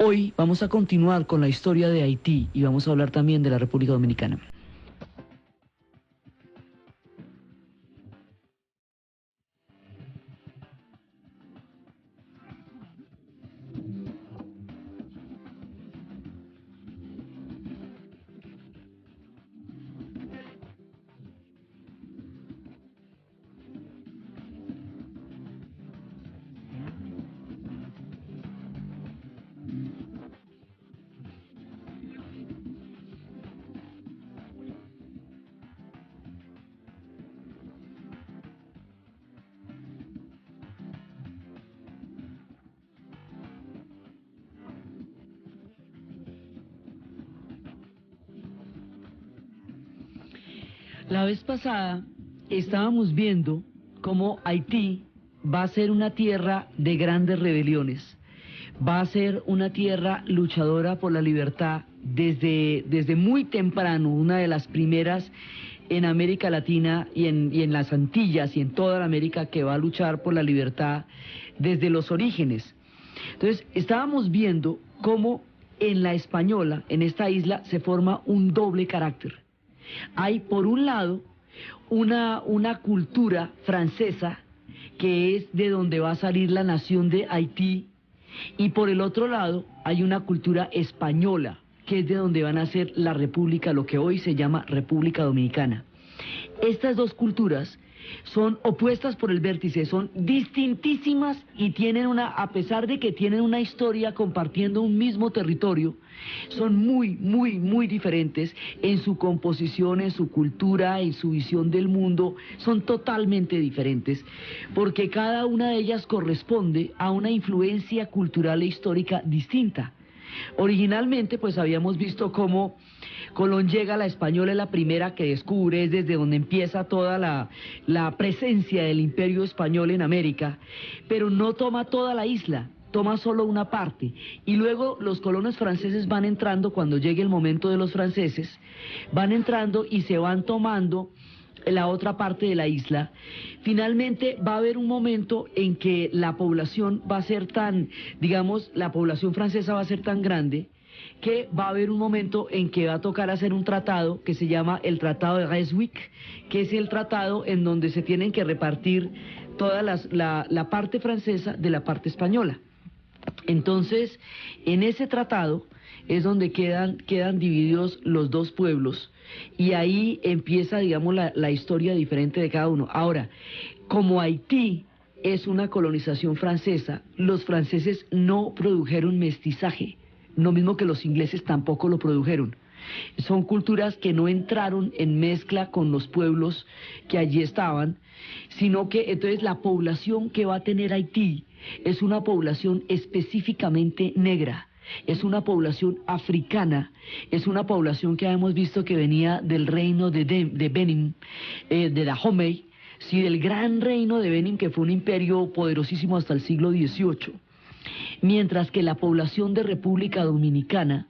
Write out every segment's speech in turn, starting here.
Hoy vamos a continuar con la historia de Haití y vamos a hablar también de la República Dominicana. La vez pasada estábamos viendo cómo Haití va a ser una tierra de grandes rebeliones, va a ser una tierra luchadora por la libertad desde muy temprano, una de las primeras en América Latina y en las Antillas y en toda la América que va a luchar por la libertad desde los orígenes. Entonces, estábamos viendo cómo en la Española, en esta isla, se forma un doble carácter. Hay, por un lado, una cultura francesa, que es de donde va a salir la nación de Haití, y por el otro lado hay una cultura española, que es de donde van a ser la República, lo que hoy se llama República Dominicana. Estas dos culturas son opuestas por el vértice, son distintísimas y tienen a pesar de que tienen una historia compartiendo un mismo territorio, son muy diferentes en su composición, en su cultura, en su visión del mundo, son totalmente diferentes, porque cada una de ellas corresponde a una influencia cultural e histórica distinta. Originalmente, pues habíamos visto cómo Colón llega a la Española, es la primera que descubre, es desde donde empieza toda la presencia del Imperio Español en América, pero no toma toda la isla, toma solo una parte, y luego los colonos franceses van entrando, cuando llegue el momento de los franceses, van entrando y se van tomando la otra parte de la isla. Finalmente va a haber un momento en que la población va a ser tan, digamos, la población francesa va a ser tan grande, que va a haber un momento en que va a tocar hacer un tratado que se llama el Tratado de Ryswick, que es el tratado en donde se tienen que repartir toda la parte francesa de la parte española. Entonces, en ese tratado es donde quedan divididos los dos pueblos, y ahí empieza, digamos, la historia diferente de cada uno. Ahora, como Haití es una colonización francesa, los franceses no produjeron mestizaje, lo mismo que los ingleses tampoco lo produjeron. Son culturas que no entraron en mezcla con los pueblos que allí estaban, sino que entonces la población que va a tener Haití es una población específicamente negra, es una población africana, es una población que hemos visto que venía del reino de Benin, de Dahomey, sí, del gran reino de Benin, que fue un imperio poderosísimo hasta el siglo XVIII. Mientras que la población de República Dominicana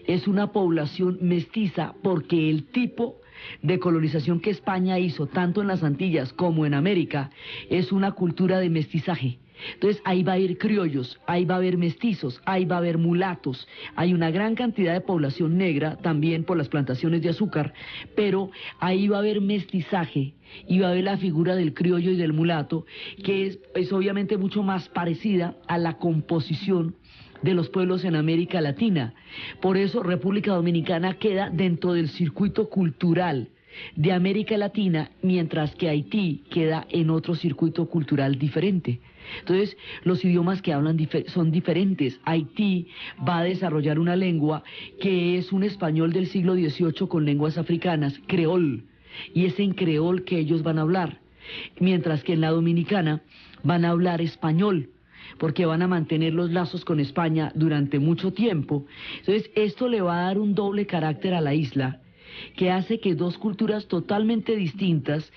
es una población mestiza, porque el tipo de colonización que España hizo, tanto en las Antillas como en América, es una cultura de mestizaje. Entonces ahí va a haber criollos, ahí va a haber mestizos, ahí va a haber mulatos, hay una gran cantidad de población negra también por las plantaciones de azúcar, pero ahí va a haber mestizaje y va a haber la figura del criollo y del mulato, que es obviamente mucho más parecida a la composición de los pueblos en América Latina. Por eso República Dominicana queda dentro del circuito cultural de América Latina, mientras que Haití queda en otro circuito cultural diferente. Entonces, los idiomas que hablan son diferentes. Haití va a desarrollar una lengua que es un español del siglo XVIII con lenguas africanas, creol, y es en creol que ellos van a hablar, mientras que en la Dominicana van a hablar español, porque van a mantener los lazos con España durante mucho tiempo. Entonces, esto le va a dar un doble carácter a la isla, que hace que dos culturas totalmente distintas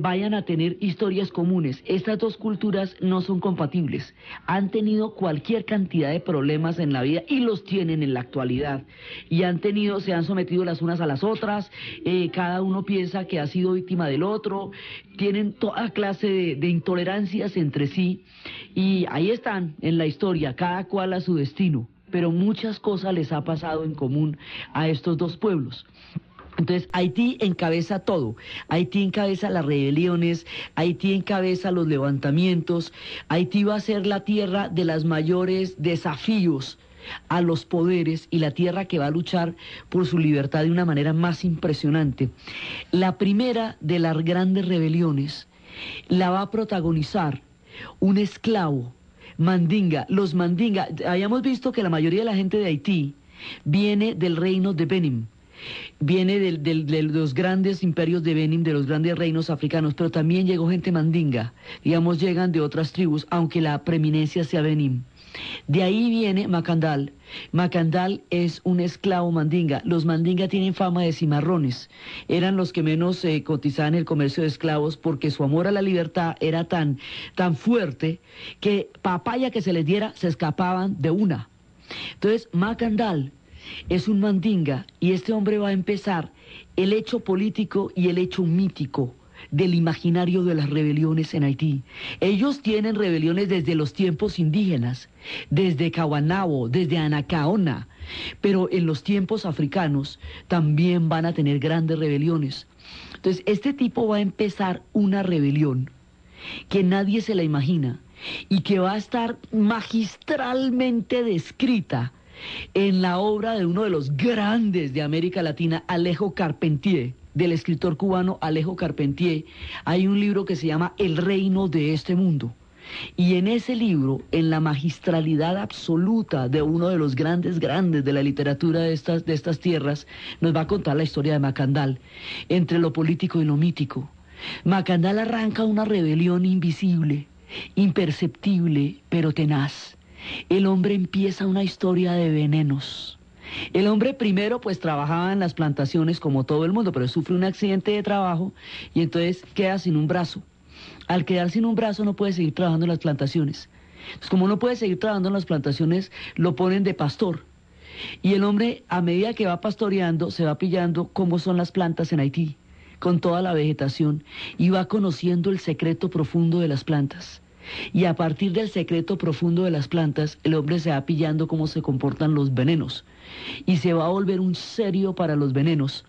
vayan a tener historias comunes. Estas dos culturas no son compatibles, han tenido cualquier cantidad de problemas en la vida y los tienen en la actualidad, y se han sometido las unas a las otras, cada uno piensa que ha sido víctima del otro, tienen toda clase de intolerancias entre sí, y ahí están en la historia, cada cual a su destino. pero muchas cosas les ha pasado en común a estos dos pueblos. Entonces, Haití encabeza todo. Haití encabeza las rebeliones, Haití encabeza los levantamientos. Haití va a ser la tierra de los mayores desafíos a los poderes y la tierra que va a luchar por su libertad de una manera más impresionante. La primera de las grandes rebeliones la va a protagonizar un esclavo, Mandinga. Los Mandinga, habíamos visto que la mayoría de la gente de Haití viene del reino de Benin. Viene de los grandes imperios de Benin, de los grandes reinos africanos, pero también llegó gente mandinga, digamos, llegan de otras tribus, aunque la preeminencia sea Benin. De ahí viene Macandal. Macandal es un esclavo mandinga. Los mandinga tienen fama de cimarrones. Eran los que menos cotizaban el comercio de esclavos porque su amor a la libertad era tan fuerte que papaya que se les diera se escapaban de una. Entonces, Macandal es un mandinga y este hombre va a empezar el hecho político y el hecho mítico del imaginario de las rebeliones en Haití. Ellos tienen rebeliones desde los tiempos indígenas, desde Caguanabo, desde Anacaona, pero en los tiempos africanos también van a tener grandes rebeliones. Entonces, este tipo va a empezar una rebelión que nadie se la imagina y que va a estar magistralmente descrita en la obra de uno de los grandes de América Latina, Alejo Carpentier, del escritor cubano Alejo Carpentier. Hay un libro que se llama El reino de este mundo. Y en ese libro, en la magistralidad absoluta de uno de los grandes de la literatura de estas tierras, nos va a contar la historia de Macandal, entre lo político y lo mítico. Macandal arranca una rebelión invisible, imperceptible, pero tenaz. El hombre empieza una historia de venenos. El hombre primero pues trabajaba en las plantaciones como todo el mundo, pero sufre un accidente de trabajo y entonces queda sin un brazo. Al quedar sin un brazo no puede seguir trabajando en las plantaciones. Entonces, como no puede seguir trabajando en las plantaciones, lo ponen de pastor. Y el hombre, a medida que va pastoreando, se va pillando cómo son las plantas en Haití, con toda la vegetación, y va conociendo el secreto profundo de las plantas. Y a partir del secreto profundo de las plantas, el hombre se va pillando cómo se comportan los venenos. Y se va a volver un serio para los venenos.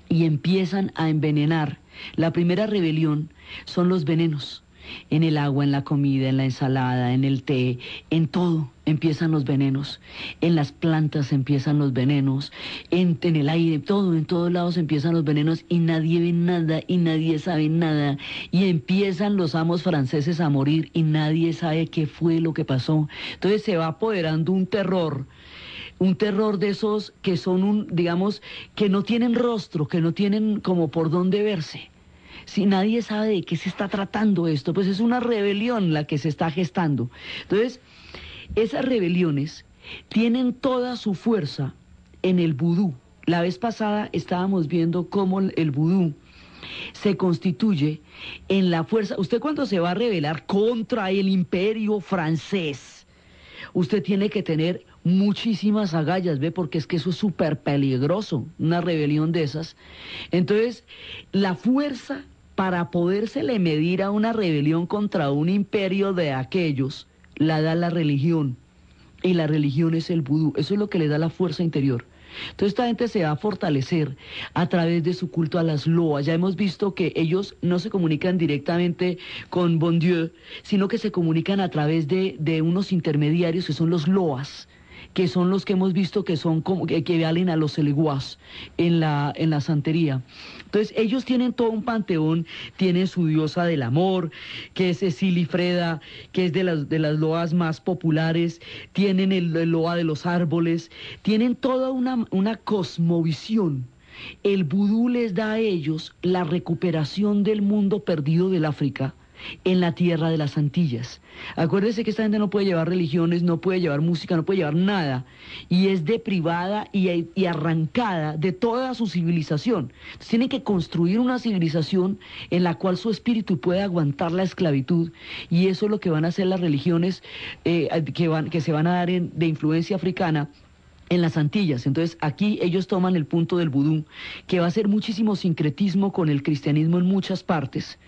Y empiezan a envenenar. La primera rebelión son los venenos. En el agua, en la comida, en la ensalada, en el té, en todo empiezan los venenos. En las plantas empiezan los venenos, en el aire, en todos lados empiezan los venenos y nadie ve nada y nadie sabe nada. Y empiezan los amos franceses a morir y nadie sabe qué fue lo que pasó. Entonces se va apoderando un terror de esos que son digamos, que no tienen rostro, que no tienen como por dónde verse. Si nadie sabe de qué se está tratando esto, pues es una rebelión la que se está gestando. Entonces, esas rebeliones tienen toda su fuerza en el vudú. La vez pasada estábamos viendo cómo el vudú se constituye en la fuerza. Usted cuando se va a rebelar contra el imperio francés, usted tiene que tener muchísimas agallas, ¿ve? Porque es que eso es súper peligroso, una rebelión de esas. Entonces, la fuerza para podérsele medir a una rebelión contra un imperio de aquellos, la da la religión. Y la religión es el vudú, eso es lo que le da la fuerza interior. Entonces esta gente se va a fortalecer a través de su culto a las loas. Ya hemos visto que ellos no se comunican directamente con Bon Dieu, sino que se comunican a través de unos intermediarios que son los loas, que son los que hemos visto que son como que valen a los eleguás en la santería. Entonces ellos tienen todo un panteón, tienen su diosa del amor, que es Silifreda, que es de las loas más populares, tienen el loa de los árboles, tienen toda una cosmovisión. El vudú les da a ellos la recuperación del mundo perdido del África en la tierra de las Antillas. Acuérdese que esta gente no puede llevar religiones, no puede llevar música, no puede llevar nada, y es deprivada y arrancada de toda su civilización. Entonces tienen que construir una civilización en la cual su espíritu pueda aguantar la esclavitud, y eso es lo que van a hacer las religiones que se van a dar de influencia africana, en las Antillas. Entonces aquí ellos toman el punto del vudú, que va a ser muchísimo sincretismo con el cristianismo en muchas partes,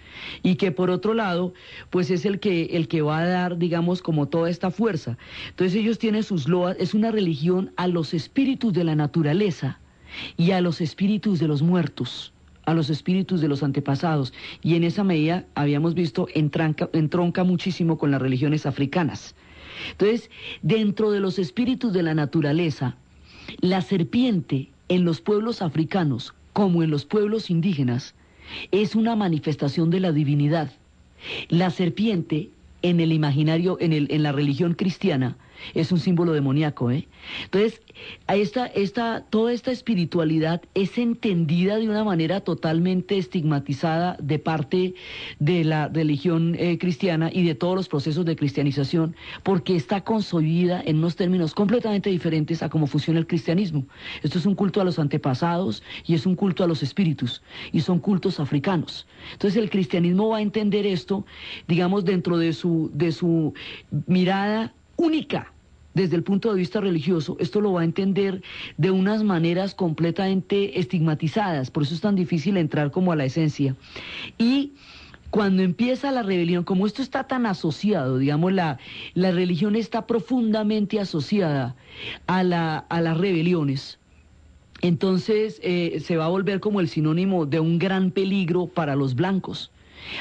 y que por otro lado, pues es el que va a dar, digamos, como toda esta fuerza. Entonces ellos tienen sus loas, es una religión a los espíritus de la naturaleza y a los espíritus de los muertos, a los espíritus de los antepasados, y en esa medida habíamos visto entronca muchísimo con las religiones africanas. Entonces, dentro de los espíritus de la naturaleza, la serpiente en los pueblos africanos, como en los pueblos indígenas, es una manifestación de la divinidad. La serpiente en el imaginario, en la religión cristiana, es un símbolo demoníaco, ¿eh? Entonces, toda esta espiritualidad es entendida de una manera totalmente estigmatizada de parte de la religión cristiana y de todos los procesos de cristianización, porque está concebida en unos términos completamente diferentes a cómo funciona el cristianismo. Esto es un culto a los antepasados y es un culto a los espíritus, y son cultos africanos. Entonces el cristianismo va a entender esto, digamos, dentro de su mirada única. Desde el punto de vista religioso, esto lo va a entender de unas maneras completamente estigmatizadas, por eso es tan difícil entrar como a la esencia. Y cuando empieza la rebelión, como esto está tan asociado, digamos, la religión está profundamente asociada a las rebeliones, entonces se va a volver como el sinónimo de un gran peligro para los blancos.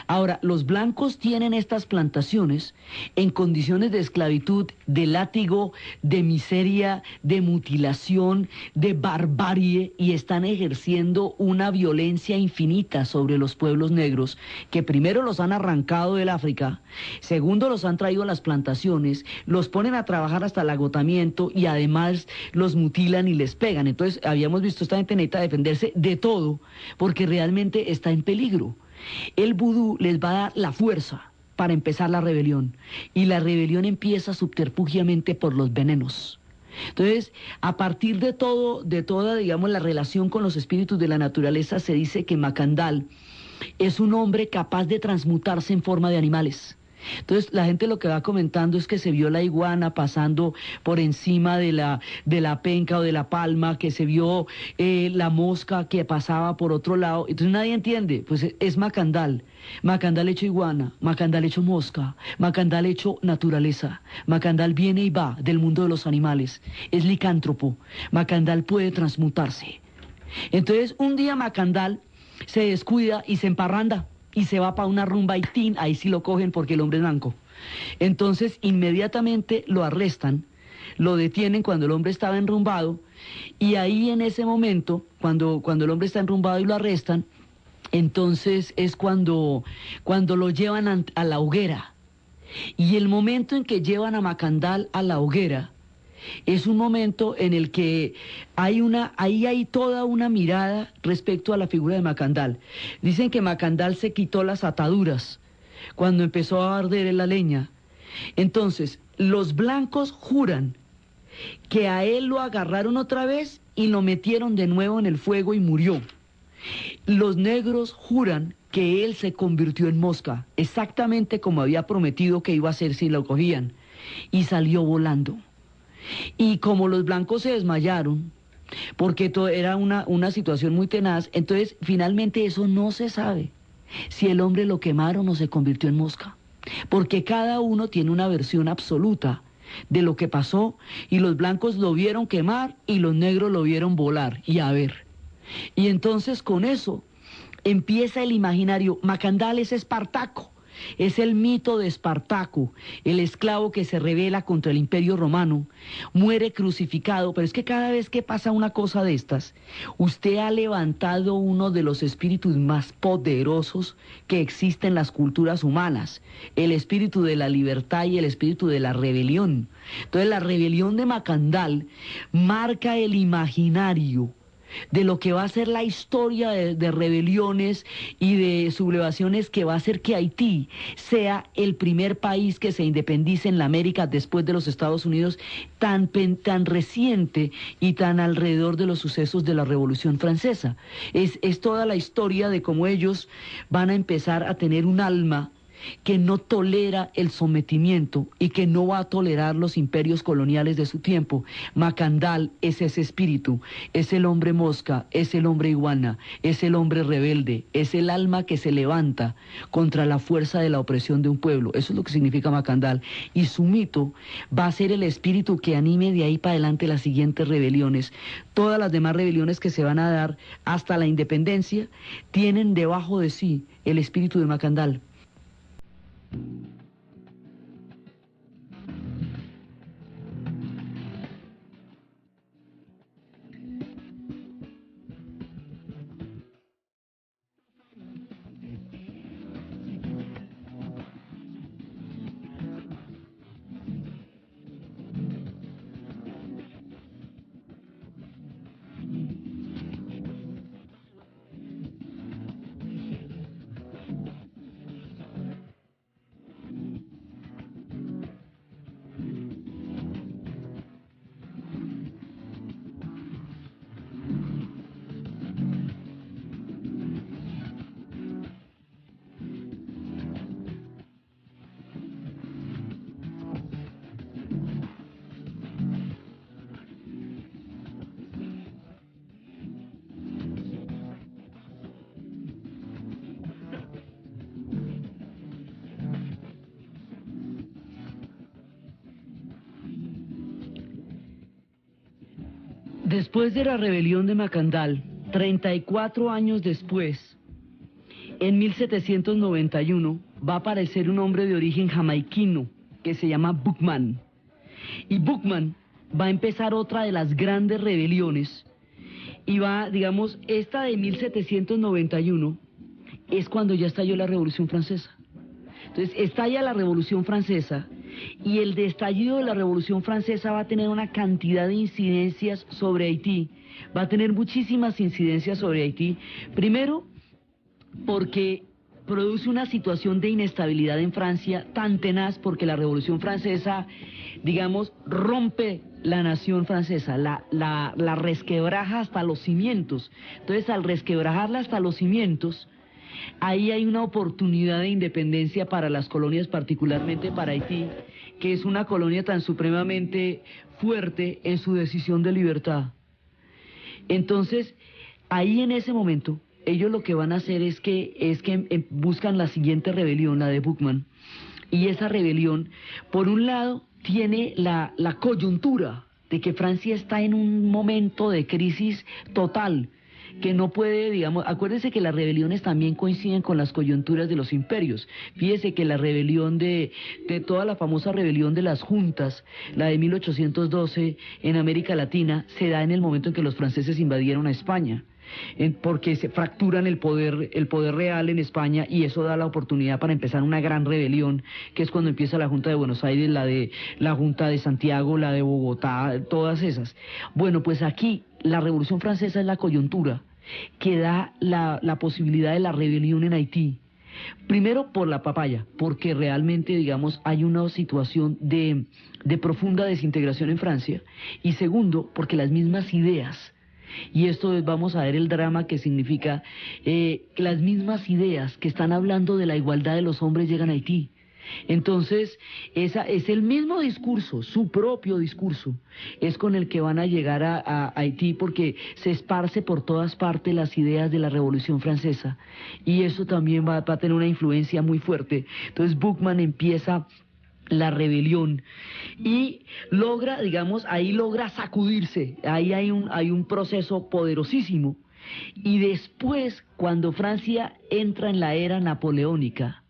Ahora, los blancos tienen estas plantaciones en condiciones de esclavitud, de látigo, de miseria, de mutilación, de barbarie, y están ejerciendo una violencia infinita sobre los pueblos negros, que primero los han arrancado del África, segundo los han traído a las plantaciones, los ponen a trabajar hasta el agotamiento y además los mutilan y les pegan. Entonces, habíamos visto, esta gente necesita defenderse de todo, porque realmente está en peligro. El vudú les va a dar la fuerza para empezar la rebelión, y la rebelión empieza subterfugiamente por los venenos. Entonces, a partir de toda, digamos, la relación con los espíritus de la naturaleza, se dice que Macandal es un hombre capaz de transmutarse en forma de animales. Entonces la gente lo que va comentando es que se vio la iguana pasando por encima de la penca o de la palma, que se vio la mosca que pasaba por otro lado. Entonces nadie entiende, pues es Macandal. Macandal hecho iguana, Macandal hecho mosca, Macandal hecho naturaleza. Macandal viene y va del mundo de los animales, es licántropo. Macandal puede transmutarse. Entonces un día Macandal se descuida y se emparranda y se va para una rumba y ¡tin! Ahí sí lo cogen porque el hombre es blanco. Entonces inmediatamente lo arrestan, lo detienen cuando el hombre estaba enrumbado, y ahí en ese momento, cuando el hombre está enrumbado y lo arrestan, entonces es cuando lo llevan a la hoguera. Y el momento en que llevan a Macandal a la hoguera es un momento en el que ahí hay toda una mirada respecto a la figura de Macandal. Dicen que Macandal se quitó las ataduras cuando empezó a arder la leña. Entonces, los blancos juran que a él lo agarraron otra vez y lo metieron de nuevo en el fuego y murió. Los negros juran que él se convirtió en mosca, exactamente como había prometido que iba a hacer si lo cogían, y salió volando. Y como los blancos se desmayaron, porque era una situación muy tenaz, entonces finalmente eso no se sabe, si el hombre lo quemaron o se convirtió en mosca, porque cada uno tiene una versión absoluta de lo que pasó, y los blancos lo vieron quemar y los negros lo vieron volar y a ver. Y entonces con eso empieza el imaginario. Macandal es Espartaco. Es el mito de Espartaco, el esclavo que se rebela contra el Imperio Romano, muere crucificado. Pero es que cada vez que pasa una cosa de estas, usted ha levantado uno de los espíritus más poderosos que existen en las culturas humanas, el espíritu de la libertad y el espíritu de la rebelión. Entonces la rebelión de Macandal marca el imaginario de lo que va a ser la historia de rebeliones y de sublevaciones, que va a hacer que Haití sea el primer país que se independice en la América después de los Estados Unidos, tan reciente y tan alrededor de los sucesos de la Revolución Francesa. Es toda la historia de cómo ellos van a empezar a tener un alma que no tolera el sometimiento y que no va a tolerar los imperios coloniales de su tiempo. Macandal es ese espíritu, es el hombre mosca, es el hombre iguana, es el hombre rebelde, es el alma que se levanta contra la fuerza de la opresión de un pueblo. Eso es lo que significa Macandal. Y su mito va a ser el espíritu que anime de ahí para adelante las siguientes rebeliones. Todas las demás rebeliones que se van a dar hasta la independencia tienen debajo de sí el espíritu de Macandal. Después de la rebelión de Macandal, 34 años después, en 1791, va a aparecer un hombre de origen jamaiquino que se llama Buckman. Y Buckman va a empezar otra de las grandes rebeliones. Y va, digamos, esta de 1791 es cuando ya estalló la Revolución Francesa. Entonces, estalla la Revolución Francesa y el estallido de la Revolución Francesa va a tener una cantidad de incidencias sobre Haití. Va a tener muchísimas incidencias sobre Haití. Primero, porque produce una situación de inestabilidad en Francia tan tenaz, porque la Revolución Francesa, digamos, rompe la nación francesa, la resquebraja hasta los cimientos. Entonces, al resquebrajarla hasta los cimientos, ahí hay una oportunidad de independencia para las colonias, particularmente para Haití, que es una colonia tan supremamente fuerte en su decisión de libertad. Entonces, ahí en ese momento, ellos lo que van a hacer es que buscan la siguiente rebelión, la de Buckman, y esa rebelión, por un lado, tiene la coyuntura de que Francia está en un momento de crisis total, que no puede, digamos, acuérdense que las rebeliones también coinciden con las coyunturas de los imperios. Fíjese que la rebelión de toda la famosa rebelión de las juntas, la de 1812 en América Latina, se da en el momento en que los franceses invadieron a España, porque se fracturan el poder real en España, y eso da la oportunidad para empezar una gran rebelión, que es cuando empieza la Junta de Buenos Aires, la Junta de Santiago, la de Bogotá, todas esas. Bueno, pues aquí la Revolución Francesa es la coyuntura que da la posibilidad de la rebelión en Haití. Primero por la papaya, porque realmente, digamos, hay una situación de profunda desintegración en Francia, y segundo, porque las mismas ideas, y esto vamos a ver el drama que significa, las mismas ideas que están hablando de la igualdad de los hombres llegan a Haití. Entonces, esa es el mismo discurso, su propio discurso, es con el que van a llegar a Haití, porque se esparce por todas partes las ideas de la Revolución Francesa, y eso también va a tener una influencia muy fuerte. Entonces, Buckman empieza la rebelión y logra, digamos, ahí logra sacudirse, ahí hay un proceso poderosísimo, y después, cuando Francia entra en la era napoleónica,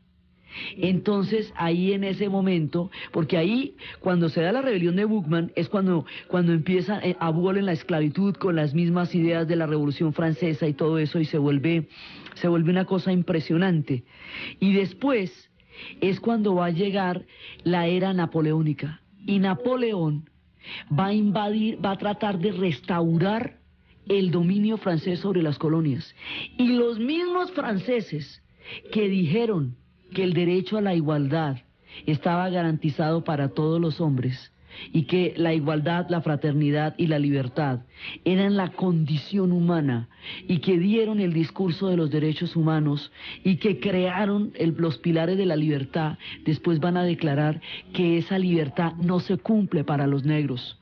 entonces ahí en ese momento, porque ahí cuando se da la rebelión de Buckman es cuando empieza, abolen la esclavitud con las mismas ideas de la Revolución Francesa y todo eso, y se vuelve una cosa impresionante. Y después es cuando va a llegar la era napoleónica, y Napoleón va a invadir, va a tratar de restaurar el dominio francés sobre las colonias, y los mismos franceses que dijeron que el derecho a la igualdad estaba garantizado para todos los hombres, y que la igualdad, la fraternidad y la libertad eran la condición humana y que dieron el discurso de los derechos humanos y que crearon los pilares de la libertad, después van a declarar que esa libertad no se cumple para los negros,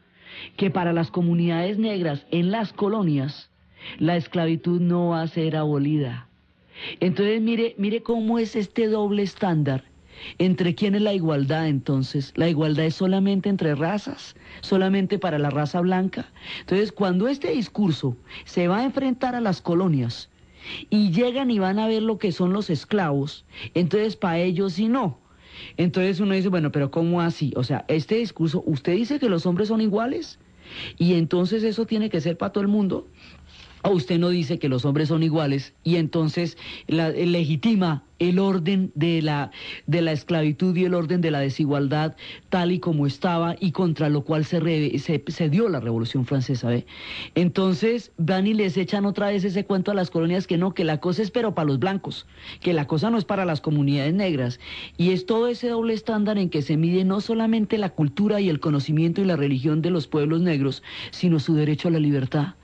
que para las comunidades negras en las colonias la esclavitud no va a ser abolida. Entonces mire cómo es este doble estándar. ¿Entre quién es la igualdad entonces? ¿La igualdad es solamente entre razas? ¿Solamente para la raza blanca? Entonces, cuando este discurso se va a enfrentar a las colonias y llegan y van a ver lo que son los esclavos, entonces para ellos sí no. Entonces uno dice, bueno, pero ¿cómo así? O sea, este discurso, ¿usted dice que los hombres son iguales? Y entonces eso tiene que ser para todo el mundo. O usted no dice que los hombres son iguales y entonces legitima el orden de la esclavitud y el orden de la desigualdad tal y como estaba y contra lo cual se dio la Revolución Francesa, ¿ve? Entonces van y les echan otra vez ese cuento a las colonias que no, que la cosa es pero para los blancos, que la cosa no es para las comunidades negras. Y es todo ese doble estándar en que se mide no solamente la cultura y el conocimiento y la religión de los pueblos negros, sino su derecho a la libertad.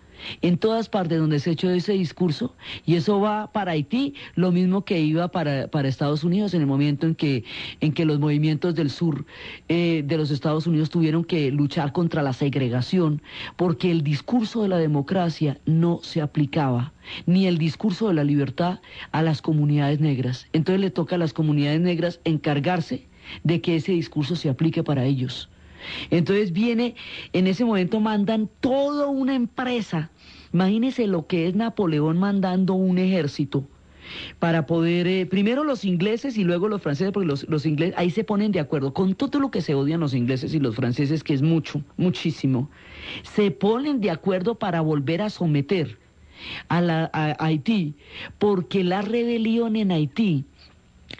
En todas partes donde se ha hecho ese discurso, y eso va para Haití, lo mismo que iba para Estados Unidos en el momento en que los movimientos del sur de los Estados Unidos tuvieron que luchar contra la segregación, porque el discurso de la democracia no se aplicaba, ni el discurso de la libertad a las comunidades negras. Entonces le toca a las comunidades negras encargarse de que ese discurso se aplique para ellos. Entonces viene, en ese momento mandan toda una empresa. Imagínense lo que es Napoleón mandando un ejército para poder, primero los ingleses y luego los franceses, porque los ingleses ahí se ponen de acuerdo, con todo lo que se odian los ingleses y los franceses, que es mucho, muchísimo, se ponen de acuerdo para volver a someter a Haití, porque la rebelión en Haití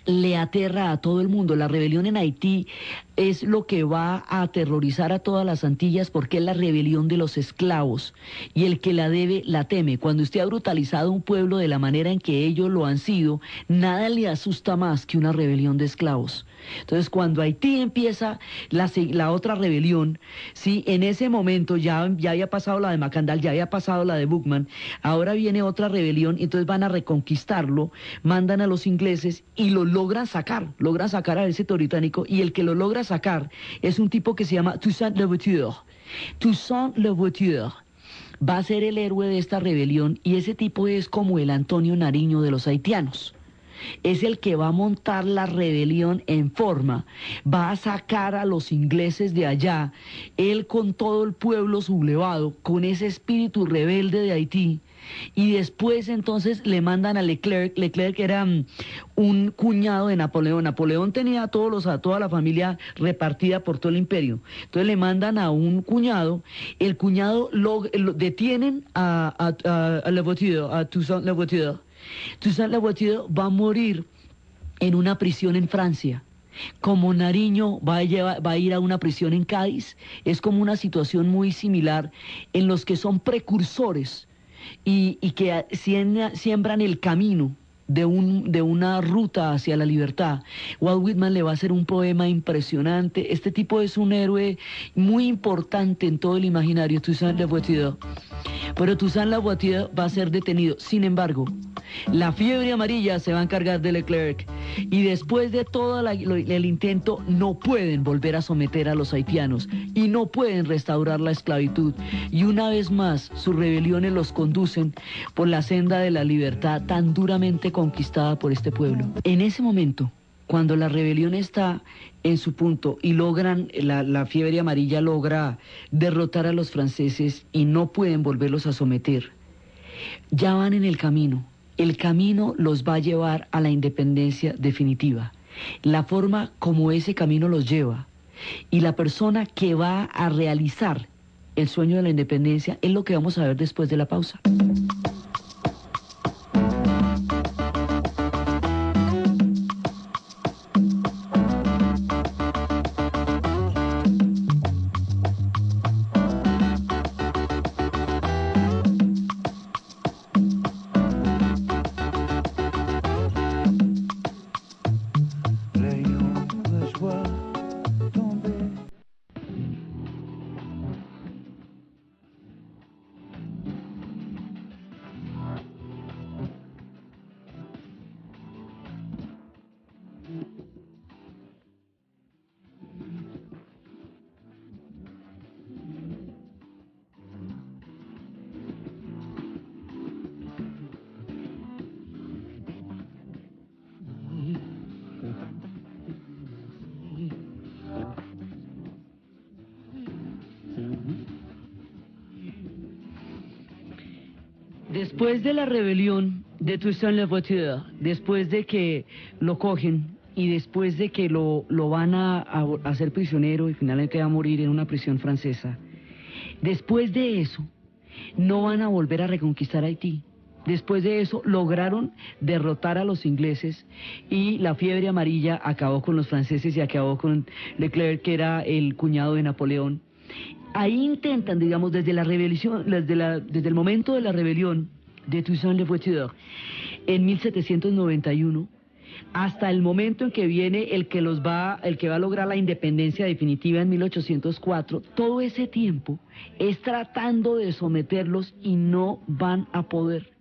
le aterra a todo el mundo. La rebelión en Haití es lo que va a aterrorizar a todas las Antillas porque es la rebelión de los esclavos y el que la debe la teme. Cuando usted ha brutalizado a un pueblo de la manera en que ellos lo han sido, nada le asusta más que una rebelión de esclavos. Entonces, cuando Haití empieza la otra rebelión, sí, en ese momento ya había pasado la de Macandal, ya había pasado la de Buckman, ahora viene otra rebelión, entonces van a reconquistarlo, mandan a los ingleses y lo logran sacar al ejército británico, y el que lo logra sacar es un tipo que se llama Toussaint Louverture. Toussaint Louverture va a ser el héroe de esta rebelión, y ese tipo es como el Antonio Nariño de los haitianos. Es el que va a montar la rebelión en forma, va a sacar a los ingleses de allá, él con todo el pueblo sublevado, con ese espíritu rebelde de Haití, y después entonces le mandan a Leclerc. Leclerc era un cuñado de Napoleón. Napoleón tenía a toda la familia repartida por todo el imperio. Entonces le mandan a un cuñado, el cuñado lo detienen a Louverture, a Toussaint Louverture. Toussaint Louverture va a morir en una prisión en Francia. Como Nariño va a ir a una prisión en Cádiz, es como una situación muy similar en los que son precursores y que siembran el camino de una ruta hacia la libertad. Walt Whitman le va a hacer un poema impresionante. Este tipo es un héroe muy importante en todo el imaginario, Toussaint Louverture. Pero Toussaint Louverture va a ser detenido. Sin embargo, la fiebre amarilla se va a encargar de Leclerc, y después de todo el intento no pueden volver a someter a los haitianos y no pueden restaurar la esclavitud, y una vez más sus rebeliones los conducen por la senda de la libertad tan duramente conquistada por este pueblo. En ese momento, cuando la rebelión está en su punto y logran, la fiebre amarilla logra derrotar a los franceses y no pueden volverlos a someter, ya van en el camino. El camino los va a llevar a la independencia definitiva. La forma como ese camino los lleva y la persona que va a realizar el sueño de la independencia es lo que vamos a ver después de la pausa. Después de la rebelión de Toussaint-Louverture, después de que lo cogen y después de que lo van a hacer prisionero y finalmente va a morir en una prisión francesa, después de eso no van a volver a reconquistar Haití. Después de eso lograron derrotar a los ingleses y la fiebre amarilla acabó con los franceses y acabó con Leclerc, que era el cuñado de Napoleón. Ahí intentan, digamos, desde la rebelión, desde el momento de la rebelión de Toussaint-Louverture en 1791 hasta el momento en que viene el que va a lograr la independencia definitiva en 1804, todo ese tiempo es tratando de someterlos y no van a poder.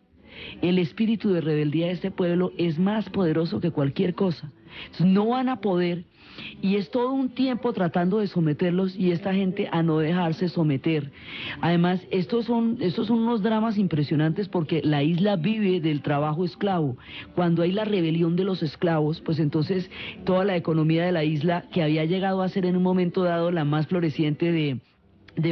El espíritu de rebeldía de este pueblo es más poderoso que cualquier cosa. Entonces, no van a poder y es todo un tiempo tratando de someterlos y esta gente a no dejarse someter. Además, estos son unos dramas impresionantes porque la isla vive del trabajo esclavo. Cuando hay la rebelión de los esclavos, pues entonces toda la economía de la isla, que había llegado a ser en un momento dado la más floreciente de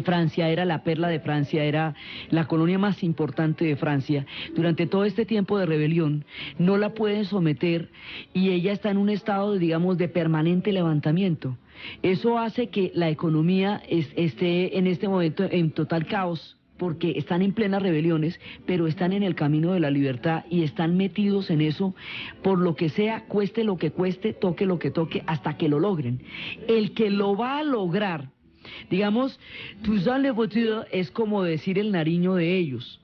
Francia, era la perla de Francia, era la colonia más importante de Francia. Durante todo este tiempo de rebelión no la pueden someter y ella está en un estado, digamos, de permanente levantamiento. Eso hace que la economía esté en este momento en total caos, porque están en plenas rebeliones, pero están en el camino de la libertad y están metidos en eso, por lo que sea, cueste lo que cueste, toque lo que toque, hasta que lo logren. El que lo va a lograr, digamos, Toussaint-Louverture es como decir el Nariño de ellos,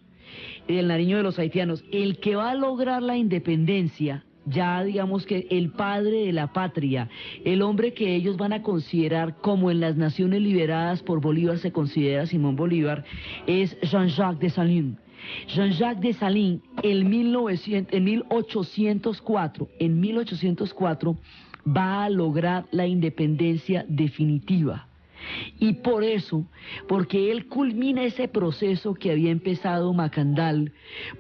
el Nariño de los haitianos. El que va a lograr la independencia, ya digamos que el padre de la patria, el hombre que ellos van a considerar como en las naciones liberadas por Bolívar se considera Simón Bolívar, es Jean-Jacques Dessalines. Jean-Jacques Dessalines en 1804 va a lograr la independencia definitiva. Y por eso, porque él culmina ese proceso que había empezado Macandal,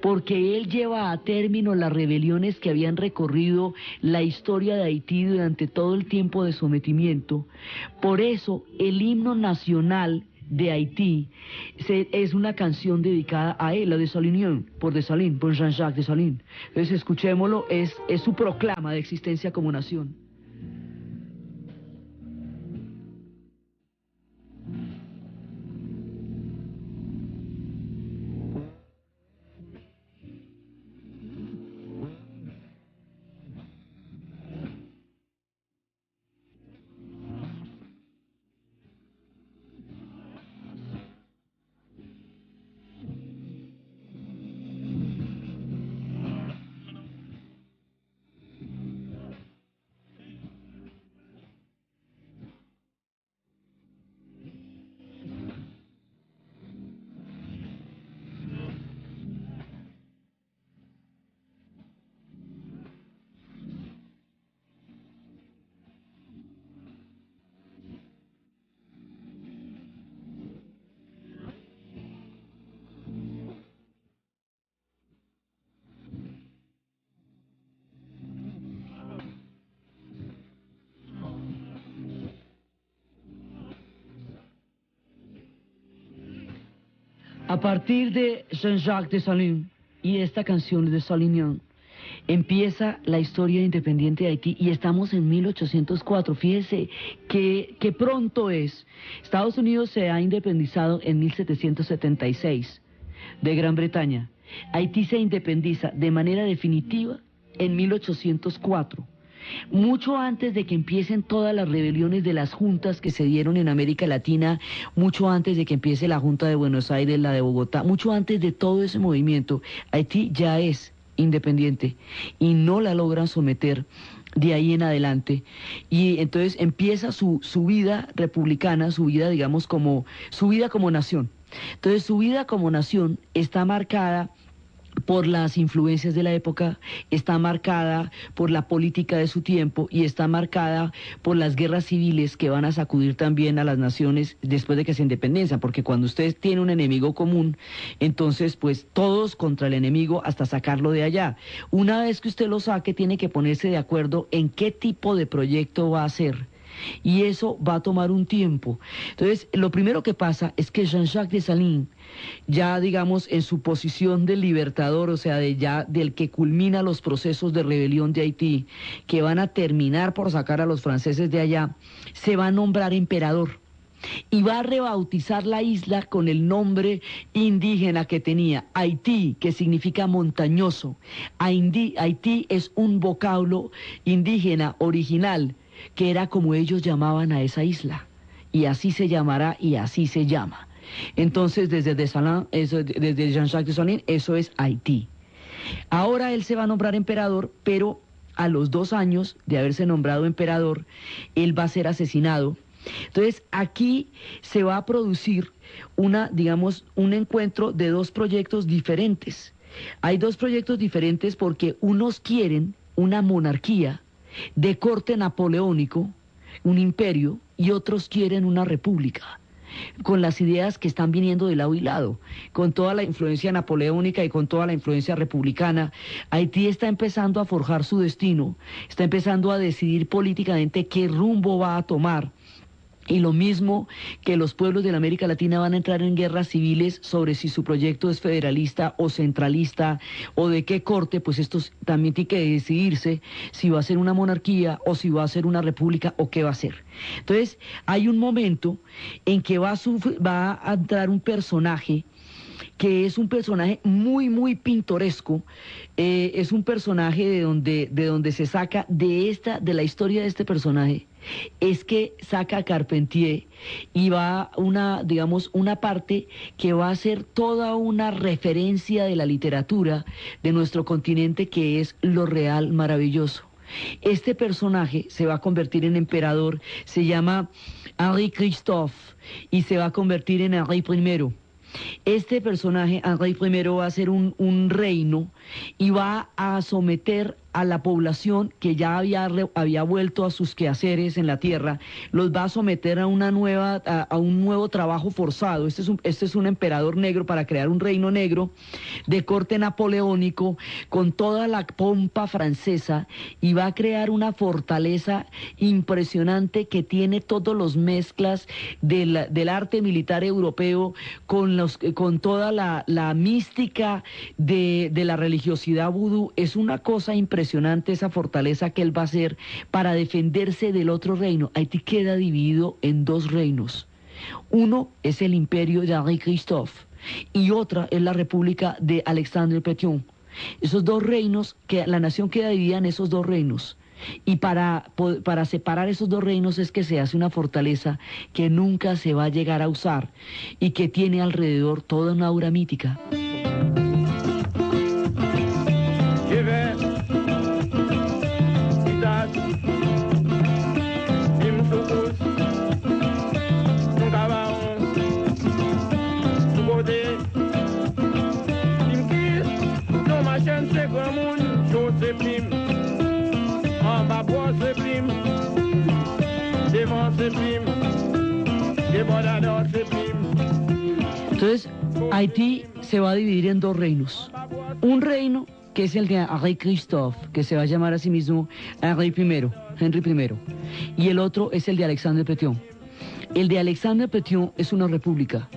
porque él lleva a término las rebeliones que habían recorrido la historia de Haití durante todo el tiempo de sometimiento, por eso el himno nacional de Haití es una canción dedicada a él, la Dessalines, por Jean-Jacques Dessalines. Entonces escuchémoslo, es su proclama de existencia como nación. A partir de Jean-Jacques Dessalines y esta canción de Dessalines, empieza la historia independiente de Haití y estamos en 1804. Fíjese que pronto es. Estados Unidos se ha independizado en 1776 de Gran Bretaña. Haití se independiza de manera definitiva en 1804. Mucho antes de que empiecen todas las rebeliones de las juntas que se dieron en América Latina, mucho antes de que empiece la Junta de Buenos Aires, la de Bogotá, mucho antes de todo ese movimiento, Haití ya es independiente y no la logran someter de ahí en adelante. Y entonces empieza su vida republicana, su vida, digamos, su vida como nación. Entonces su vida como nación está marcada por las influencias de la época, está marcada por la política de su tiempo y está marcada por las guerras civiles que van a sacudir también a las naciones después de que se independizan, porque cuando usted tiene un enemigo común, entonces pues todos contra el enemigo hasta sacarlo de allá. Una vez que usted lo saque, tiene que ponerse de acuerdo en qué tipo de proyecto va a hacer. y eso va a tomar un tiempo. Entonces, lo primero que pasa es que Jean-Jacques Dessalines, ya digamos en su posición de libertador, o sea, del que culmina los procesos de rebelión de Haití, que van a terminar por sacar a los franceses de allá, se va a nombrar emperador. Y va a rebautizar la isla con el nombre indígena que tenía, Haití, que significa montañoso. Haití es un vocablo indígena original, que era como ellos llamaban a esa isla. Y así se llamará y así se llama. Entonces, desde Jean-Jacques Dessalines, eso es Haití. Ahora él se va a nombrar emperador, pero a los 2 años de haberse nombrado emperador, él va a ser asesinado. Entonces, aquí se va a producir un encuentro de 2 proyectos diferentes. Hay 2 proyectos diferentes porque unos quieren una monarquía de corte napoleónico, un imperio, y otros quieren una república, con las ideas que están viniendo de lado y lado, con toda la influencia napoleónica y con toda la influencia republicana. Haití está empezando a forjar su destino, está empezando a decidir políticamente qué rumbo va a tomar. Y lo mismo que los pueblos de la América Latina van a entrar en guerras civiles sobre si su proyecto es federalista o centralista o de qué corte, pues esto también tiene que decidirse si va a ser una monarquía o si va a ser una república o qué va a ser. Entonces, hay un momento en que va a entrar un personaje que es un personaje muy, muy pintoresco, es un personaje de donde se saca de la historia de este personaje, es que saca a Carpentier y va una parte que va a ser toda una referencia de la literatura de nuestro continente, que es lo real maravilloso. Este personaje se va a convertir en emperador, se llama Henri Christophe y se va a convertir en Henri I. Este personaje, Henri I, va a ser un reino y va a someter a la población que ya había vuelto a sus quehaceres en la tierra, los va a someter a un nuevo trabajo forzado. Este es un emperador negro para crear un reino negro de corte napoleónico con toda la pompa francesa, y va a crear una fortaleza impresionante que tiene todos los mezclas del arte militar europeo con toda la mística de la religiosidad vudú. Es una cosa impresionante esa fortaleza que él va a hacer para defenderse del otro reino. Haití queda dividido en 2 reinos. Uno es el imperio de Henri Christophe y otra es la república de Alexandre Pétion. Esos 2 reinos, que la nación queda dividida en esos 2 reinos. Y para separar esos 2 reinos es que se hace una fortaleza que nunca se va a llegar a usar y que tiene alrededor toda una aura mítica. Entonces, Haití se va a dividir en 2 reinos. Un reino que es el de Henri Christophe, que se va a llamar a sí mismo Henri I. Y el otro es el de Alexandre Pétion. El de Alexandre Pétion es una república.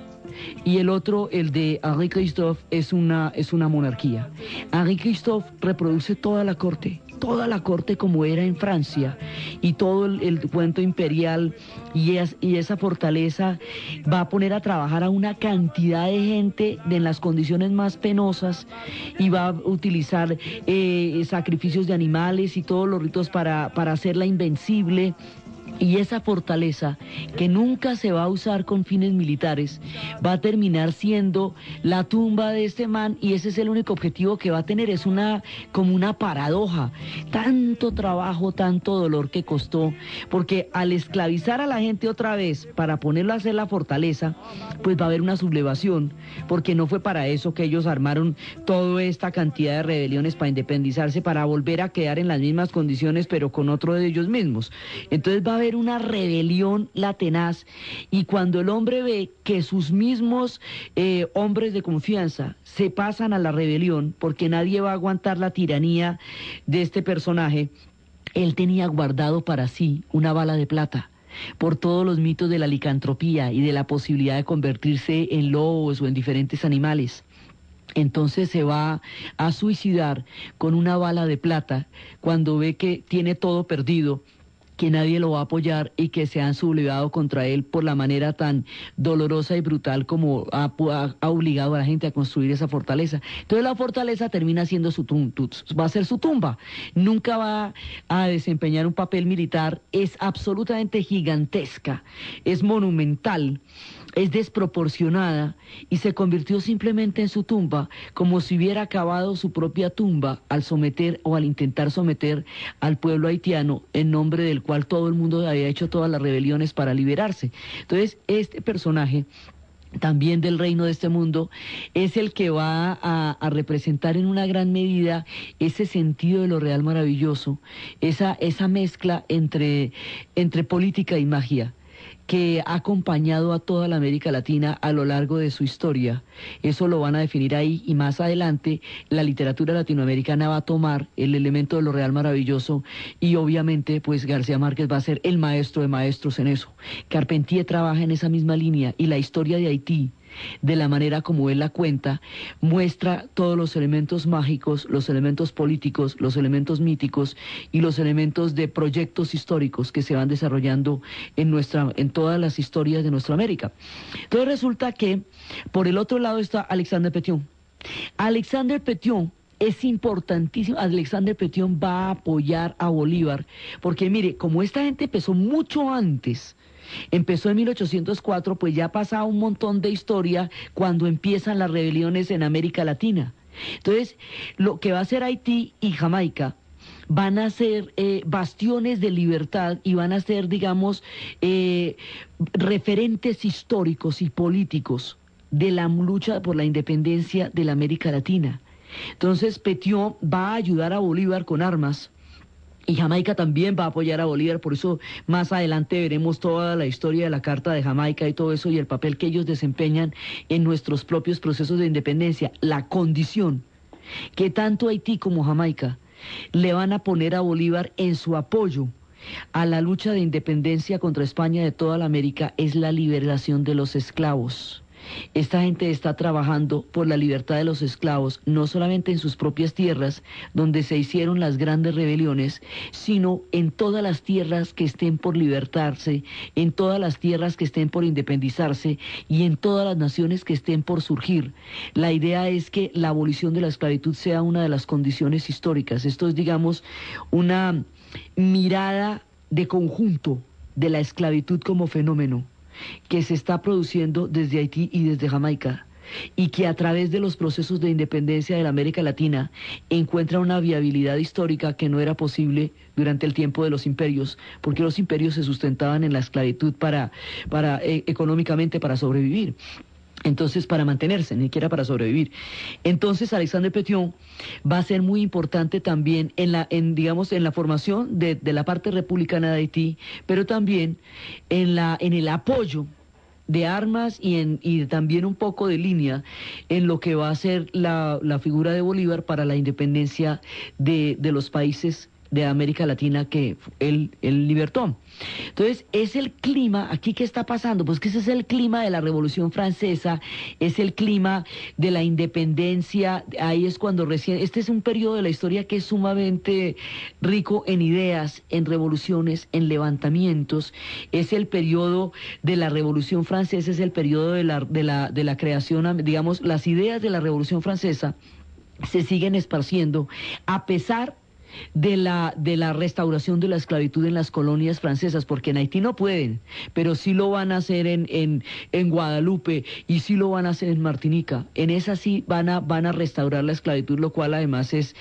Y el otro, el de Henri Christophe, es una monarquía. Henri Christophe reproduce toda la corte como era en Francia, y todo el cuento imperial, y esa fortaleza va a poner a trabajar a una cantidad de gente en las condiciones más penosas, y va a utilizar sacrificios de animales y todos los ritos para hacerla invencible. Y esa fortaleza, que nunca se va a usar con fines militares, va a terminar siendo la tumba de este man, y ese es el único objetivo que va a tener. Es como una paradoja. Tanto trabajo, tanto dolor que costó, porque al esclavizar a la gente otra vez para ponerlo a hacer la fortaleza, pues va a haber una sublevación, porque no fue para eso que ellos armaron toda esta cantidad de rebeliones para independizarse, para volver a quedar en las mismas condiciones, pero con otro de ellos mismos. Entonces va a haber una rebelión tenaz, y cuando el hombre ve que sus mismos hombres de confianza se pasan a la rebelión, porque nadie va a aguantar la tiranía de este personaje, él tenía guardado para sí una bala de plata por todos los mitos de la licantropía y de la posibilidad de convertirse en lobos o en diferentes animales. Entonces se va a suicidar con una bala de plata cuando ve que tiene todo perdido, que nadie lo va a apoyar y que se han sublevado contra él por la manera tan dolorosa y brutal como ha obligado a la gente a construir esa fortaleza. Entonces la fortaleza termina siendo va a ser su tumba. Nunca va a desempeñar un papel militar, es absolutamente gigantesca, es monumental, es desproporcionada y se convirtió simplemente en su tumba, como si hubiera acabado su propia tumba al someter o al intentar someter al pueblo haitiano, en nombre del cual todo el mundo había hecho todas las rebeliones para liberarse. Entonces, este personaje también del reino de este mundo, es el que va a representar en una gran medida ese sentido de lo real maravilloso, esa mezcla entre política y magia, que ha acompañado a toda la América Latina a lo largo de su historia. Eso lo van a definir ahí, y más adelante la literatura latinoamericana va a tomar el elemento de lo real maravilloso, y obviamente pues García Márquez va a ser el maestro de maestros en eso. Carpentier trabaja en esa misma línea, y la historia de Haití, de la manera como él la cuenta, muestra todos los elementos mágicos, los elementos políticos, los elementos míticos y los elementos de proyectos históricos que se van desarrollando en todas las historias de nuestra América. Entonces resulta que por el otro lado está Alexandre Pétion. Alexandre Pétion es importantísimo. Alexandre Pétion va a apoyar a Bolívar, porque mire, como esta gente empezó mucho antes, empezó en 1804, pues ya ha pasado un montón de historia cuando empiezan las rebeliones en América Latina. Entonces, lo que va a hacer Haití y Jamaica van a ser bastiones de libertad, y van a ser, digamos, referentes históricos y políticos de la lucha por la independencia de la América Latina. Entonces, Pétion va a ayudar a Bolívar con armas, y Jamaica también va a apoyar a Bolívar. Por eso más adelante veremos toda la historia de la Carta de Jamaica y todo eso, y el papel que ellos desempeñan en nuestros propios procesos de independencia. La condición que tanto Haití como Jamaica le van a poner a Bolívar en su apoyo a la lucha de independencia contra España de toda la América es la liberación de los esclavos. Esta gente está trabajando por la libertad de los esclavos, no solamente en sus propias tierras, donde se hicieron las grandes rebeliones, sino en todas las tierras que estén por libertarse, en todas las tierras que estén por independizarse, y en todas las naciones que estén por surgir. La idea es que la abolición de la esclavitud sea una de las condiciones históricas. Esto es, digamos, una mirada de conjunto de la esclavitud como fenómeno que se está produciendo desde Haití y desde Jamaica, y que a través de los procesos de independencia de la América Latina encuentra una viabilidad histórica que no era posible durante el tiempo de los imperios, porque los imperios se sustentaban en la esclavitud económicamente para sobrevivir. Entonces, para mantenerse, ni siquiera para sobrevivir. Entonces, Alexandre Pétion va a ser muy importante también en la formación de la parte republicana de Haití, pero también en el apoyo de armas y también un poco de línea en lo que va a ser la figura de Bolívar para la independencia de los países de América Latina que él libertó. Entonces, es el clima, aquí ¿qué está pasando? Pues que ese es el clima de la Revolución Francesa, es el clima de la independencia. Ahí es cuando este es un periodo de la historia que es sumamente rico en ideas, en revoluciones, en levantamientos. Es el periodo de la Revolución Francesa, es el periodo de la creación, digamos, las ideas de la Revolución Francesa se siguen esparciendo a pesar de la restauración de la esclavitud en las colonias francesas, porque en Haití no pueden, pero sí lo van a hacer en Guadalupe, y sí lo van a hacer en Martinica. En esa sí van a restaurar la esclavitud, lo cual además es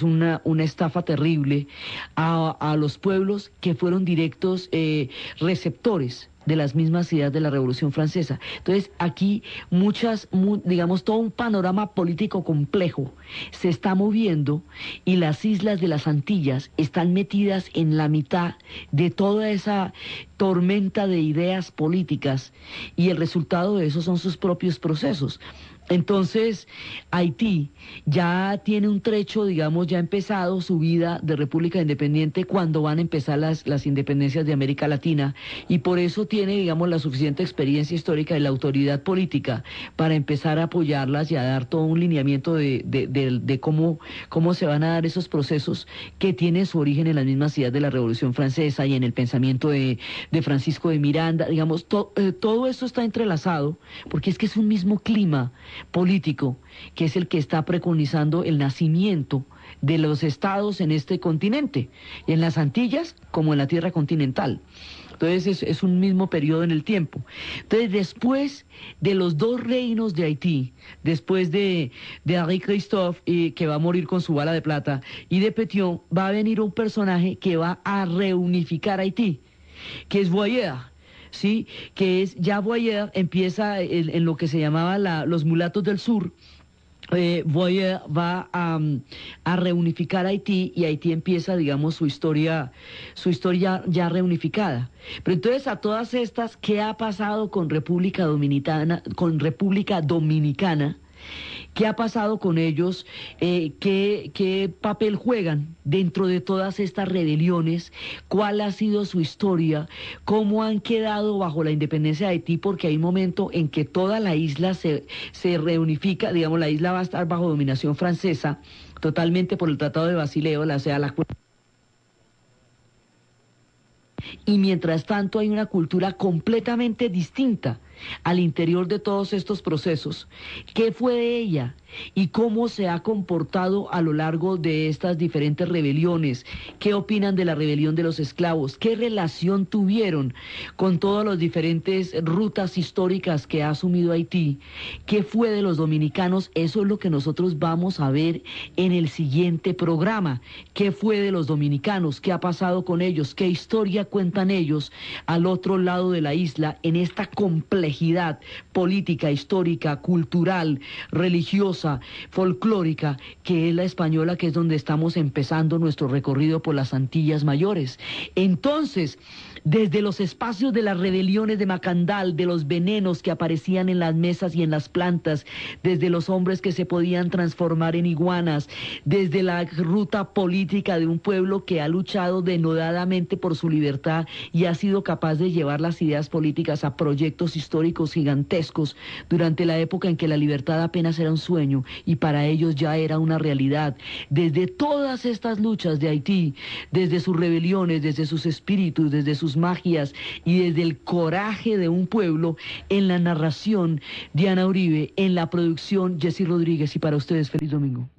una estafa terrible a los pueblos que fueron directos receptores de las mismas ideas de la Revolución Francesa. Entonces, aquí digamos, todo un panorama político complejo se está moviendo, y las islas de las Antillas están metidas en la mitad de toda esa tormenta de ideas políticas, y el resultado de eso son sus propios procesos. Entonces, Haití ya tiene un trecho, digamos, ya ha empezado su vida de república independiente cuando van a empezar las independencias de América Latina, y por eso tiene, digamos, la suficiente experiencia histórica y la autoridad política para empezar a apoyarlas y a dar todo un lineamiento de cómo se van a dar esos procesos que tienen su origen en las mismas ideas de la Revolución Francesa y en el pensamiento de Francisco de Miranda. Digamos, todo eso está entrelazado, porque es que es un mismo clima político, que es el que está preconizando el nacimiento de los estados en este continente, en las Antillas como en la tierra continental. Entonces es un mismo periodo en el tiempo. Entonces, después de los dos reinos de Haití, después de Henri Christophe, que va a morir con su bala de plata, y de Pétion, va a venir un personaje que va a reunificar Haití, que es Boyer. Sí, que es, ya Boyer empieza en lo que se llamaba los mulatos del sur. Boyer va a reunificar Haití, y Haití empieza, digamos, su historia ya reunificada. Pero entonces, a todas estas, ¿qué ha pasado con República Dominicana? ¿Qué ha pasado con ellos? ¿Qué papel juegan dentro de todas estas rebeliones? ¿Cuál ha sido su historia? ¿Cómo han quedado bajo la independencia de Haití? Porque hay un momento en que toda la isla se reunifica, digamos, la isla va a estar bajo dominación francesa, totalmente por el Tratado de Basilea, o sea, y mientras tanto hay una cultura completamente distinta al interior de todos estos procesos. ¿Qué fue de ella? ¿Y cómo se ha comportado a lo largo de estas diferentes rebeliones? ¿Qué opinan de la rebelión de los esclavos? ¿Qué relación tuvieron con todas las diferentes rutas históricas que ha asumido Haití? ¿Qué fue de los dominicanos? Eso es lo que nosotros vamos a ver en el siguiente programa. ¿Qué fue de los dominicanos? ¿Qué ha pasado con ellos? ¿Qué historia cuentan ellos al otro lado de la isla en esta complejidad política, histórica, cultural, religiosa, folclórica, que es la española, que es donde estamos empezando nuestro recorrido por las Antillas Mayores? Entonces, desde los espacios de las rebeliones de Macandal, de los venenos que aparecían en las mesas y en las plantas, desde los hombres que se podían transformar en iguanas, desde la ruta política de un pueblo que ha luchado denodadamente por su libertad y ha sido capaz de llevar las ideas políticas a proyectos históricos gigantescos durante la época en que la libertad apenas era un sueño y para ellos ya era una realidad. Desde todas estas luchas de Haití, desde sus rebeliones, desde sus espíritus, desde sus magias y desde el coraje de un pueblo, en la narración Diana Uribe, en la producción Jessy Rodríguez, y para ustedes feliz domingo.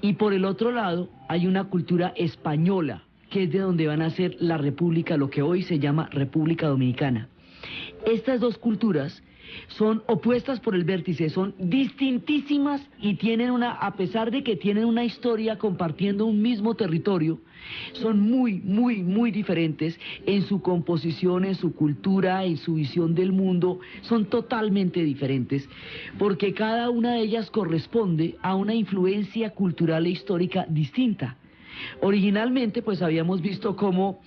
Y por el otro lado hay una cultura española, que es de donde van a ser la República, lo que hoy se llama República Dominicana. Estas dos culturas son opuestas por el vértice, son distintísimas y tienen a pesar de que tienen una historia compartiendo un mismo territorio, son muy diferentes en su composición, en su cultura, en su visión del mundo, son totalmente diferentes, porque cada una de ellas corresponde a una influencia cultural e histórica distinta. Originalmente, pues habíamos visto cómo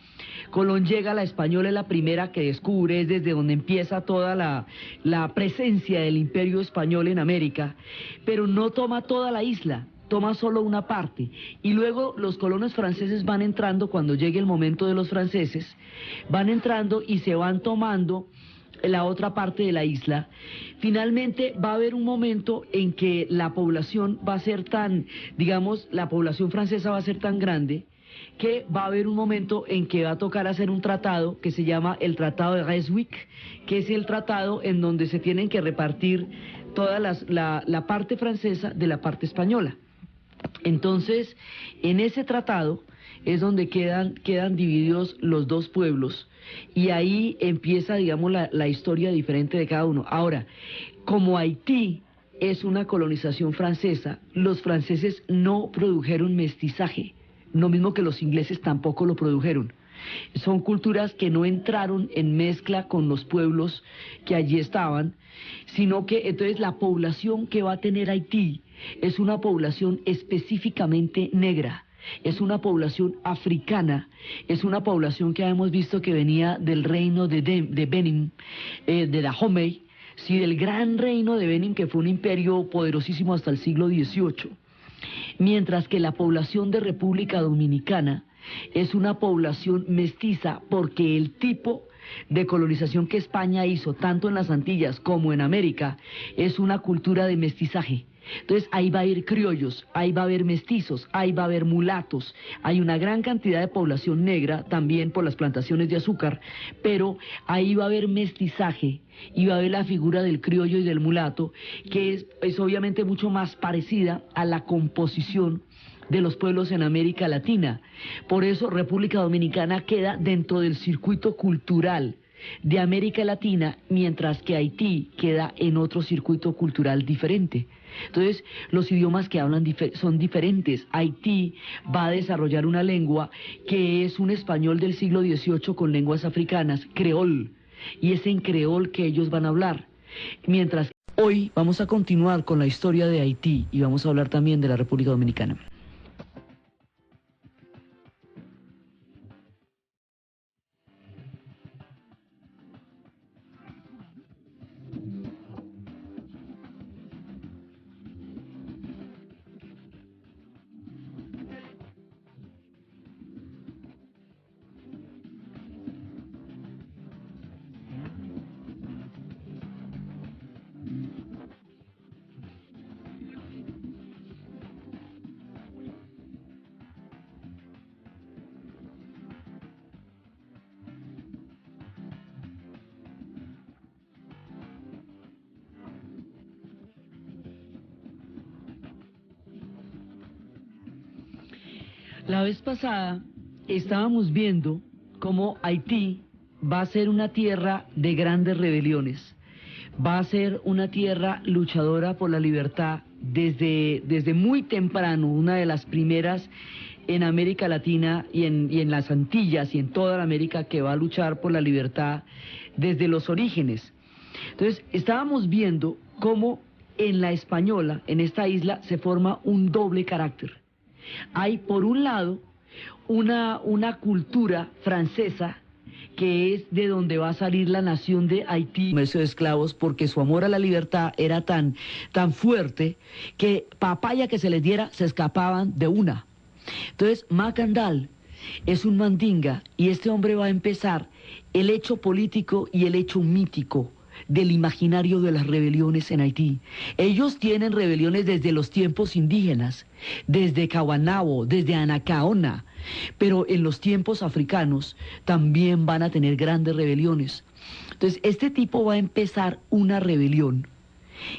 Colón llega, la Española es la primera que descubre, es desde donde empieza toda la presencia del Imperio Español en América, pero no toma toda la isla, toma solo una parte, y luego los colonos franceses van entrando, cuando llegue el momento de los franceses, van entrando y se van tomando la otra parte de la isla. Finalmente va a haber un momento en que la población va a ser tan, digamos, la población francesa va a ser tan grande, que va a haber un momento en que va a tocar hacer un tratado que se llama el Tratado de Ryswick, que es el tratado en donde se tienen que repartir toda la parte francesa de la parte española. Entonces, en ese tratado es donde quedan divididos los dos pueblos y ahí empieza, digamos, la historia diferente de cada uno. Ahora, como Haití es una colonización francesa, los franceses no produjeron mestizaje, lo mismo que los ingleses tampoco lo produjeron. Son culturas que no entraron en mezcla con los pueblos que allí estaban, sino que entonces la población que va a tener Haití es una población específicamente negra, es una población africana, es una población que hemos visto que venía del reino de Benin, de Dahomey, sí, del gran reino de Benin, que fue un imperio poderosísimo hasta el siglo XVIII, mientras que la población de República Dominicana es una población mestiza porque el tipo de colonización que España hizo tanto en las Antillas como en América es una cultura de mestizaje. Entonces ahí va a haber criollos, ahí va a haber mestizos, ahí va a haber mulatos, hay una gran cantidad de población negra también por las plantaciones de azúcar, pero ahí va a haber mestizaje y va a haber la figura del criollo y del mulato, que es obviamente mucho más parecida a la composición de los pueblos en América Latina. Por eso República Dominicana queda dentro del circuito cultural de América Latina, mientras que Haití queda en otro circuito cultural diferente. Entonces, los idiomas que hablan son diferentes. Haití va a desarrollar una lengua que es un español del siglo XVIII con lenguas africanas, creol, y es en creol que ellos van a hablar. Mientras hoy vamos a continuar con la historia de Haití y vamos a hablar también de la República Dominicana. La vez pasada estábamos viendo cómo Haití va a ser una tierra de grandes rebeliones, va a ser una tierra luchadora por la libertad desde muy temprano, una de las primeras en América Latina y en las Antillas y en toda la América que va a luchar por la libertad desde los orígenes. Entonces, estábamos viendo cómo en la Española, en esta isla, se forma un doble carácter. Hay, por un lado, una cultura francesa que es de donde va a salir la nación de Haití, comercio de esclavos, porque su amor a la libertad era tan fuerte que papaya que se les diera se escapaban de una. Entonces, Macandal es un mandinga y este hombre va a empezar el hecho político y el hecho mítico del imaginario de las rebeliones en Haití. Ellos tienen rebeliones desde los tiempos indígenas, desde Caguanabo, desde Anacaona, pero en los tiempos africanos también van a tener grandes rebeliones. Entonces, este tipo va a empezar una rebelión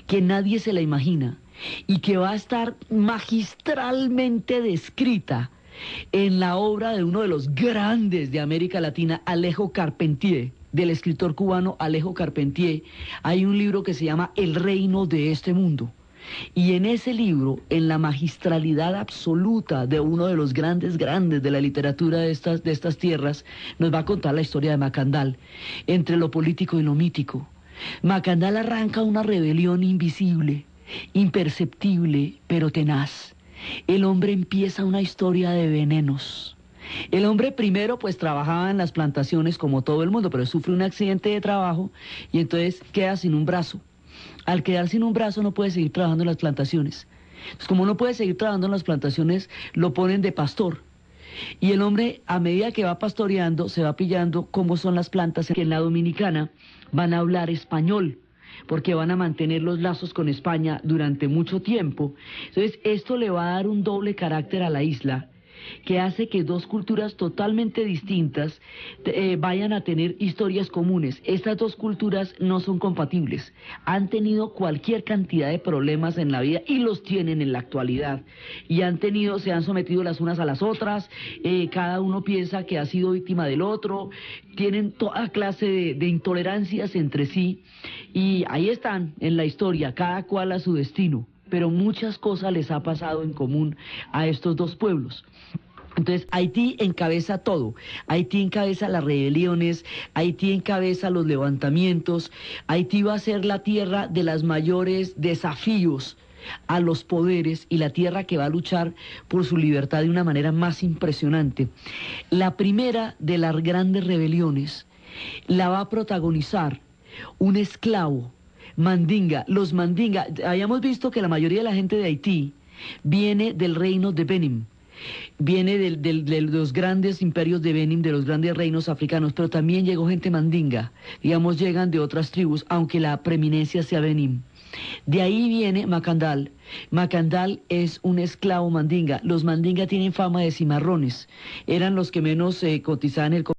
que nadie se la imagina y que va a estar magistralmente descrita en la obra de uno de los grandes de América Latina, Alejo Carpentier, del escritor cubano Alejo Carpentier. Hay un libro que se llama El reino de este mundo. Y en ese libro, en la magistralidad absoluta de uno de los grandes de la literatura de estas tierras, nos va a contar la historia de Macandal, entre lo político y lo mítico. Macandal arranca una rebelión invisible, imperceptible, pero tenaz. El hombre empieza una historia de venenos. El hombre primero pues trabajaba en las plantaciones como todo el mundo, pero sufre un accidente de trabajo y entonces queda sin un brazo. Al quedar sin un brazo no puede seguir trabajando en las plantaciones. Entonces, como no puede seguir trabajando en las plantaciones, lo ponen de pastor. Y el hombre, a medida que va pastoreando, se va pillando cómo son las plantas, que en la Dominicana van a hablar español, porque van a mantener los lazos con España durante mucho tiempo. Entonces, esto le va a dar un doble carácter a la isla, que hace que dos culturas totalmente distintas vayan a tener historias comunes. Estas dos culturas no son compatibles, han tenido cualquier cantidad de problemas en la vida y los tienen en la actualidad, y se han sometido las unas a las otras, cada uno piensa que ha sido víctima del otro, tienen toda clase de intolerancias entre sí, y ahí están en la historia, cada cual a su destino, pero muchas cosas les ha pasado en común a estos dos pueblos. Entonces, Haití encabeza todo. Haití encabeza las rebeliones, Haití encabeza los levantamientos, Haití va a ser la tierra de los mayores desafíos a los poderes y la tierra que va a luchar por su libertad de una manera más impresionante. La primera de las grandes rebeliones la va a protagonizar un esclavo, Mandinga. Los Mandinga, habíamos visto que la mayoría de la gente de Haití viene del reino de Benin, viene de los grandes imperios de Benin, de los grandes reinos africanos, pero también llegó gente mandinga, digamos, llegan de otras tribus, aunque la preeminencia sea Benin. De ahí viene Macandal. Macandal es un esclavo mandinga. Los mandinga tienen fama de cimarrones, eran los que menos cotizaban el